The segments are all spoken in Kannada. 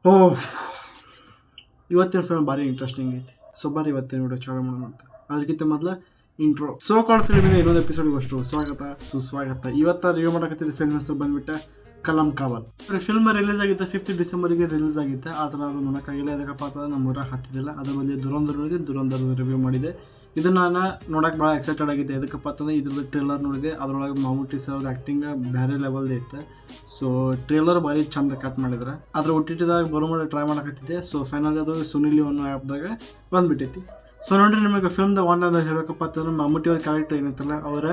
ಓ ಇವತ್ತಿನ ಫಿಲ್ಮ್ ಭಾರಿ ಇಂಟ್ರೆಸ್ಟಿಂಗ್ ಐತಿ. ಸೊ ಬಾರಿ ಇವತ್ತಿನ ವಿಡಿಯೋ ಚಾಲು ಮಾಡೋಣ ಅಂತ. ಅದಕ್ಕಿಂತ ಮೊದಲು ಇಂಟ್ರೋ. ಸೋ ಕಾಲ್ಡ್ ಫಿಲ್ಮಿನ ಇನ್ನೊಂದು ಎಪಿಸೋಡ್ಗೆ ಅಷ್ಟು ಸ್ವಾಗತ ಸುಸ್ವಾಗತ. ಇವತ್ತು ರಿವ್ಯೂ ಮಾಡಕತ್ತಿದ್ದ ಫಿಲ್ಮ್ ಹೆಸರು ಬಂದ್ಬಿಟ್ಟು ಕಲಂ ಕಾವಲ್. ಫಿಲ್ಮ್ ರಿಲೀಸ್ ಆಗಿತ್ತು 5th ಡಿಸೆಂಬರ್ಗೆ ರಿಲೀಸ್ ಆಗಿತ್ತು. ಆದರೆ ಅದು ನೋಡೋಕ್ಕಾಗಿಲ್ಲ. ಅದಕ್ಕಪ್ಪ ಅಂತ ನಮ್ಮ ಊರಾಗ ಹತ್ತಿದ್ದಿಲ್ಲ. ಅದ್ರ ಬದಲು ದುರಂಧರದ ರಿವ್ಯೂ ಮಾಡಿದೆ. ಇದನ್ನು ನಾನು ನೋಡೋಕೆ ಭಾಳ ಎಕ್ಸೈಟೆಡ್ ಆಗಿದ್ದೆ. ಎದಕ್ಕಪ್ಪ ಅಂತಂದ್ರೆ ಇದ್ರದ್ದು ಟ್ರೇಲರ್ ನೋಡಿದೆ. ಅದರೊಳಗೆ ಮಮ್ಮೂಟಿ ಸರ್ದು ಆ್ಯಕ್ಟಿಂಗ್ ಬೇರೆ ಲೆವೆಲ್ದು ಇತ್ತು. ಸೊ ಟ್ರೇಲರ್ ಭಾರಿ ಚಂದ ಕಟ್ ಮಾಡಿದ್ರೆ. ಅದ್ರ OTTದಾಗ ಬರೋ ಮಾಡಿ ಟ್ರೈ ಮಾಡಕತ್ತಿದ್ದೆ. ಸೊ ಫೈನಲ್ ಅದು ಸುನಿಲಿ ಅನ್ನೋ ಆ್ಯಪ್ದಾಗ ಬಂದುಬಿಟ್ಟೈತಿ. ಸೊ ನೋಡ್ರಿ, ನಿಮಗೆ ಫಿಲ್ಮ್ದ ಒನ್ ಹೇಳಬೇಕಪ್ಪ ಅಂತಂದ್ರೆ ಮಮ್ಮೂಟಿ ಅವ್ರ ಕ್ಯಾರೆಕ್ಟರ್ ಏನೈತಲ್ಲ, ಅವರ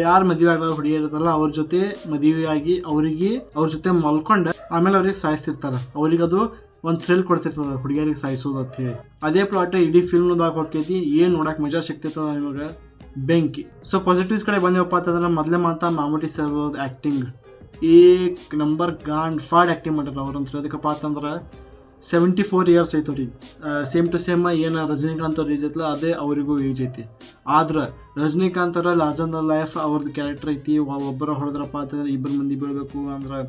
ಯಾರು ಮದುವೆ ಆಗೋ ಹುಡುಗಿ ಇರುತ್ತಲ್ಲ ಅವ್ರ ಜೊತೆ ಮದುವೆಯಾಗಿ ಅವ್ರ ಜೊತೆ ಮಲ್ಕೊಂಡು ಆಮೇಲೆ ಅವ್ರಿಗೆ ಸಾಯಿಸ್ತಿರ್ತಾರೆ. ಅವ್ರಿಗೆ ಅದು ಒಂದು ಥ್ರಿಲ್ ಕೊಡ್ತಿರ್ತದೆ ಹುಡುಗಿಯರಿಗೆ ಸಾಯಿಸೋದು ಅಂತ ಹೇಳಿ. ಅದೇ ಪ್ಲಾಟ್ ಇಡೀ ಫಿಲ್ಮ್ದಾಗ ಹೊಡ್ಕೈತಿ. ಏನು ನೋಡಕ್ಕೆ ಮಜಾ ಸಿಗ್ತಿರ್ತದ ನಿಮಗೆ, ಬೆಂಕಿ. ಸೊ ಪಾಸಿಟಿವ್ಸ್ ಕಡೆ ಬಂದೇವಪ್ಪ ಅಂತಂದ್ರೆ ಮೊದಲೇ ಮಾತಾ ಮಮ್ಮೂಟಿ ಸರ್ ಆ್ಯಕ್ಟಿಂಗ್ ನಂಬರ್ ಫಾಡ್ ಆ್ಯಕ್ಟಿಂಗ್ ಮಾಡ್ಯಾರ ಅವ್ರಂತ. ಅದಕ್ಕಪ್ಪ ಅಂತಂದ್ರೆ 74 ಇಯರ್ಸ್ ಐತೆ ಅವ್ರಿಗೆ. ಸೇಮ್ ಟು ಸೇಮ್ ಏನು ರಜನಿಕಾಂತ್ ಅವ್ರ ಏಜ್ ಐತಲ್ಲ ಅದೇ ಅವರಿಗೂ ಏಜ್ ಐತಿ. ಆದ್ರೆ ರಜನಿಕಾಂತ್ ಅವರ ಲಾರ್ಜರ್ ದನ್ ಲೈಫ್ ಅವ್ರದ್ದು ಕ್ಯಾರೆಕ್ಟರ್ ಐತಿ. ಒಬ್ಬರ ಹೊಡೆದ್ರಪ್ಪ ಅಂತಂದ್ರೆ 2 ಮಂದಿ ಬೀಳಬೇಕು, ಅಂದ್ರೆ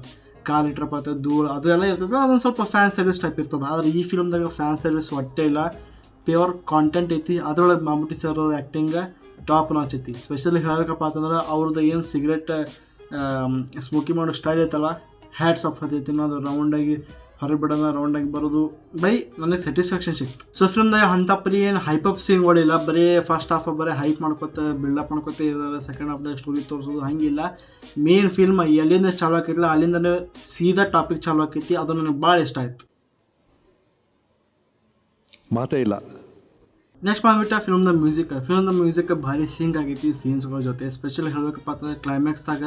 ಕಾಲು ಇಟ್ರಪ್ಪ ಅಂತ ಧೂಳು ಅದು ಎಲ್ಲ ಇರ್ತದೆ. ಅದೊಂದು ಸ್ವಲ್ಪ ಫ್ಯಾನ್ ಸರ್ವಿಸ್ ಟೈಪ್ ಇರ್ತದೆ. ಆದರೆ ಈ ಫಿಲ್ಮ್ದಾಗ ಫ್ಯಾನ್ ಸರ್ವಿಸ್ ಹೊಟ್ಟೆ ಇಲ್ಲ, ಪ್ಯೂರ್ ಕಾಂಟೆಂಟ್ ಐತಿ. ಅದರೊಳಗೆ Mammootty sir acting top notch ಐತಿ. ಸ್ಪೆಷಲಿ ಹೇಳಬೇಕಪ್ಪ ಅಂತಂದ್ರೆ ಅವ್ರದ್ದು ಏನು ಸಿಗರೇಟ್ ಸ್ಮೋಕಿ ಮಾಡೋ ಸ್ಟೈಲ್ ಐತಲ್ಲ, ಹ್ಯಾಟ್ಸ್ ಆಫ್ ಹತ್ತೈತಿ. ಅದು ರೌಂಡಾಗಿ ಹೊರಗೆ ಬಿಡೋಣ, ರೌಂಡಾಗಿ ಬರೋದು ನನಗೆ ಸ್ಯಾಟಿಸ್ಫ್ಯಾಕ್ಷನ್ ಸಿಕ್ತು. ಸೊ ಫಿಲ್ಮ್ದಾಗ ಅಂಥಪ್ಪರಿ ಏನು ಹೈಪಪ್ ಸೀನ್ಗಳಿಲ್ಲ. ಬರೀ ಫಸ್ಟ್ ಹಾಫ್ ಬರೀ ಹೈಪ್ ಮಾಡ್ಕೊತ ಬಿಲ್ಡಪ್ ಮಾಡ್ಕೊತ ಇದ್ದಾರೆ. ಸೆಕೆಂಡ್ ಹಾಫ್ದಾಗ ಸ್ಟೋರಿ ತೋರಿಸೋದು ಹಂಗಿಲ್ಲ. ಮೇನ್ ಫಿಲ್ಮ್ ಎಲ್ಲಿಂದ ಚಾಲು ಆಕೈತಿಲ್ಲ ಅಲ್ಲಿಂದನೇ ಸೀದಾ ಟಾಪಿಕ್ ಚಾಲು ಆಕೈತಿ. ಅದು ನನಗೆ ಭಾಳ ಇಷ್ಟ ಆಯ್ತು. ಮಾತೇ ಇಲ್ಲ. ನೆಕ್ಸ್ಟ್ ಬಂದ್ಬಿಟ್ಟು ಫಿಲ್ಮ್ದ ಮ್ಯೂಸಿಕ್ ಭಾರಿ ಸಿಂಕ್ ಆಗೈತಿ ಸೀನ್ಸ್ಗಳ ಜೊತೆ. ಸ್ಪೆಷಲಿ ಹೇಳಬೇಕಪ್ಪ ಅಂತಂದ್ರೆ ಕ್ಲೈಮ್ಯಾಕ್ಸ್ದಾಗ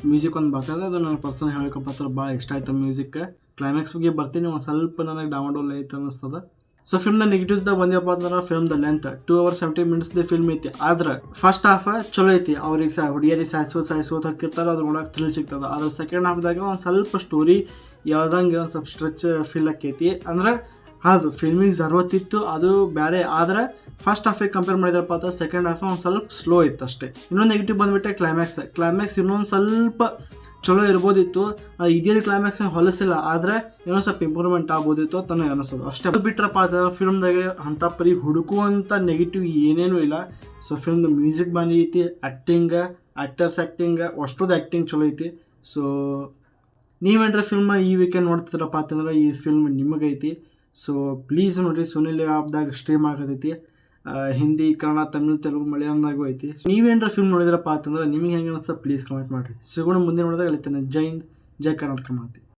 ಮ್ಯೂಸಿಕ್ ಒಂದು ಬರ್ತದೆ. ಅದು ನನಗೆ ಪರ್ಸನಲ್ ಹೇಳಬೇಕಪ್ಪ ಅಂತಂದ್ರೆ ಭಾಳ ಇಷ್ಟ ಆಯ್ತು ಮ್ಯೂಸಿಕ್. ಕ್ಲೈಮ್ಯಾಕ್ಸ್ ಬಗ್ಗೆ ಬರ್ತೀನಿ, ಒಂದು ಸ್ವಲ್ಪ ನನಗೆ ಡೌನ್ಲೋಡ್ ಐತೆ ಅನ್ನಿಸ್ತದೆ. ಸೊ ಫಿಲ್ಮ್ದ ನೆಗೆಟಿವ್ಸ್ದಾಗ ಬಂದಪ್ಪ ಅಂತಂದ್ರೆ ಫಿಲ್ಮ್ದ ಲೆಂತ್ 2 hours 70 minutes ಫಿಲ್ಮ್ ಐತಿ. ಆದ್ರೆ ಫಸ್ಟ್ ಹಾಫ್ ಚಲೋ ಐತಿ. ಅವ್ರಿಗೆ ಹುಡುಗಿಯರಿಗೆ ಸಾಯಿಸೋದು ಹಾಕಿರ್ತಾರೆ, ಅದ್ರ ನೋಡೋಕೆ ಥ್ರಿಲ್ ಸಿಗ್ತದೆ. ಆದ್ರೆ ಸೆಕೆಂಡ್ ಹಾಫ್ದಾಗ ಒಂದು ಸ್ವಲ್ಪ ಸ್ಟೋರಿ ಹೇಳ್ದಂಗೆ ಒಂದು ಸ್ವಲ್ಪ ಸ್ಟ್ರೆಚ್ ಫೀಲ್ ಆಕೈತಿ. ಅಂದ್ರೆ ಅದು ಫಿಲ್ಮಿಂಗ್ ಜರುವತ್ತಿತ್ತು, ಅದು ಬೇರೆ. ಆದರೆ ಫಸ್ಟ್ ಹಾಫಿಗೆ ಕಂಪೇರ್ ಮಾಡಿದ್ರಪ್ಪ ಅಂತ ಸೆಕೆಂಡ್ ಹಾಫ್ ಒಂದು ಸ್ವಲ್ಪ ಸ್ಲೋ ಇತ್ತು ಅಷ್ಟೇ. ಇನ್ನೊಂದು ನೆಗೆಟಿವ್ ಬಂದುಬಿಟ್ಟೆ ಕ್ಲೈಮ್ಯಾಕ್ಸ್ ಇನ್ನೊಂದು ಸ್ವಲ್ಪ ಚಲೋ ಇರ್ಬೋದಿತ್ತು. ಇದೇ ಕ್ಲೈಮ್ಯಾಕ್ಸ್ ಹೊಲಸಿಲ್ಲ, ಆದರೆ ಏನೋ ಸ್ವಲ್ಪ ಇಂಪ್ರೂವ್ಮೆಂಟ್ ಆಗ್ಬೋದಿತ್ತು ಅಂತ ನನಗೆ ಅನಿಸೋದು ಅಷ್ಟೇ. ಬಿಟ್ರಪ್ಪ ಅದು ಫಿಲ್ಮ್ದಾಗ ಅಂಥ ಪರಿ ಹುಡುಕುವಂಥ ನೆಗೆಟಿವ್ ಏನೇನೂ ಇಲ್ಲ. ಸೊ ಫಿಲ್ಮ್ದು ಮ್ಯೂಸಿಕ್ ಬಾರಿ ಐತಿ, ಆ್ಯಕ್ಟರ್ಸ್ ಆ್ಯಕ್ಟಿಂಗ್ ಅಷ್ಟೊಂದು ಆ್ಯಕ್ಟಿಂಗ್ ಚಲೋ ಐತಿ. ಸೊ ನೀವೇನ್ರ ಫಿಲ್ಮ್ ಈ ವೀಕೆಂಡ್ ನೋಡ್ತಿದ್ರಪ್ಪ ಅಂತಂದ್ರೆ ಈ ಫಿಲ್ಮ್ ನಿಮಗೈತಿ. ಸೊ ಪ್ಲೀಸ್ ನೋಡಿರಿ, ಸುನಿಲ್ ಆ್ಯಪ್ದಾಗ ಸ್ಟ್ರೀಮ್ ಆಗತೈತಿ. ಹಿಂದಿ, ಕನ್ನಡ, ತಮಿಳ್, ತೆಲುಗು, ಮಲಯಾಳಂದಾಗೂ ಐತಿ. ನೀವೇನಾರ ಫಿಲ್ಮ್ ನೋಡಿದ್ರಪ್ಪ ಅಂತಂದ್ರೆ ನಿಮಗೆ ಹೆಂಗೆ ಅನಿಸ್ತಾ ಪ್ಲೀಸ್ ಕಮೆಂಟ್ ಮಾಡಿರಿ. ಸಿಗೋಣ ಮುಂದೆ ನೋಡಿದಾಗ ಹೇಳ್ತೇನೆ. ಜೈ ಹಿಂದ್, ಜೈ ಕರ್ನಾಟಕ ಮಾತೆ.